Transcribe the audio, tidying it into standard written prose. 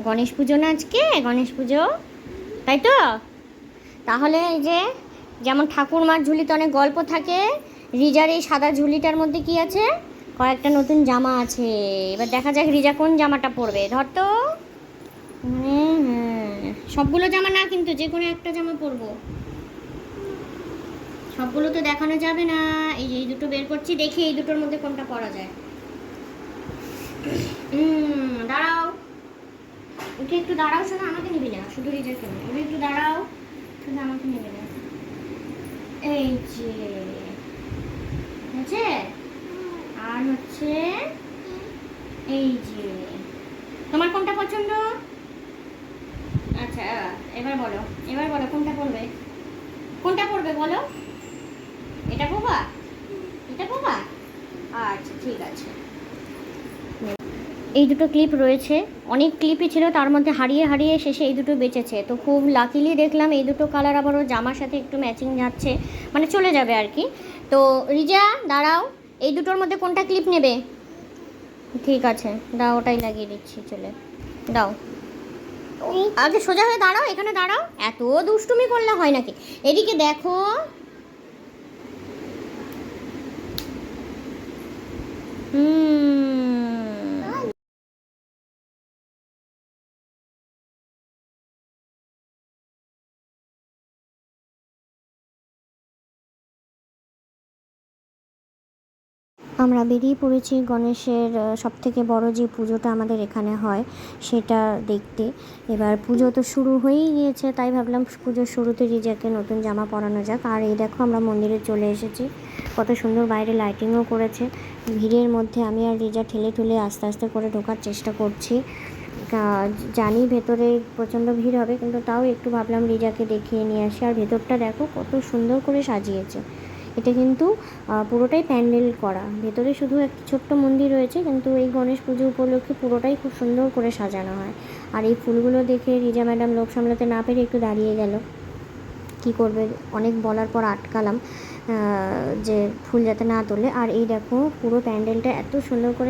গণেশ পুজো না আজকে, গণেশ পুজো, তাই তো? তাহলে এই যে যেমন ঠাকুরমার ঝুলিতে অনেক গল্প থাকে, রিজার এই সাদা ঝুলিটার মধ্যে কি আছে? কয়েকটা নতুন জামা আছে। এবার দেখা যাক রিজা কোন জামাটা পরবে। ধর তো। হ্যাঁ, সবগুলো জামা না কিন্তু, যে কোনো একটা জামা পরবো। সবগুলো তো দেখানো যাবে না। এই যে এই দুটো বের করছি, দেখি এই দুটোর মধ্যে কোনটা পরা যায়। দাঁড়াও, ওকে একটু দাঁড়াও। শোনো, আমাকে নিবি না, শুধু রিজাকে নিবি। ওকে একটু দাঁড়াও, শুধু আমাকে নেবে না। এই যে আছে, আর হচ্ছে এই যে, তোমার কোনটা পছন্দ? আচ্ছা, এবার বলো, এবার বলো কোনটা পরবে, কোনটা পরবে বলো। এটা পরবা, এটা পরবা। আচ্ছা ঠিক আছে। এই দুটো ক্লিপ রয়েছে, অনেক ক্লিপই ছিল, তার মধ্যে হারিয়ে হারিয়ে শেষে এই দুটো বেঁচেছে। তো খুব লাকিলি দেখলাম এই দুটো কালার আবারও জামার সাথে একটু ম্যাচিং যাচ্ছে, মানে চলে যাবে আর কি। তো রিজা দাঁড়াও, এই দুটোর মধ্যে কোনটা ক্লিপ নেবে? ঠিক আছে, দাও, ওটাই লাগিয়ে দিচ্ছি, চলে দাও। আগে সোজা হয়ে দাঁড়াও, এখানে দাঁড়াও, এত দুষ্টুমি করলে হয় নাকি? এদিকে দেখো। হুম, আমরা বেরিয়ে পড়েছি গণেশের সবথেকে বড় যে পুজোটা আমাদের এখানে হয় সেটা দেখতে। এবার পুজো তো শুরু হয়েই গিয়েছে, তাই ভাবলাম পুজোর শুরুতে রিজাকে নতুন জামা পরানো যাক। আর এই দেখো আমরা মন্দিরে চলে এসেছি, কত সুন্দর বাইরে লাইটিংও করেছে। ভিড়ের মধ্যে আমি আর রিজা ঠেলে ঠুলে আস্তে আস্তে করে ঢোকার চেষ্টা করছি। জানি ভেতরে প্রচণ্ড ভিড় হবে, কিন্তু তাও একটু ভাবলাম রিজাকে দেখিয়ে নিয়ে আসি। আর ভেতরটা দেখো কত সুন্দর করে সাজিয়েছে। এটা কিন্তু পুরোটাই প্যান্ডেল করা, ভেতরে শুধু একটা ছোট্ট মন্দির রয়েছে, কিন্তু এই গণেশ পুজো উপলক্ষে পুরোটাই খুব সুন্দর করে সাজানো হয়। আর এই ফুলগুলো দেখে রিজা ম্যাডাম লোভ সামলাতে না পেরে একটু দাঁড়িয়ে গেল। কি করবে, অনেক বলার পর আটকালাম যে ফুল যাতে না তোলে। আর এই দেখো পুরো প্যান্ডেলটা এত সুন্দর করে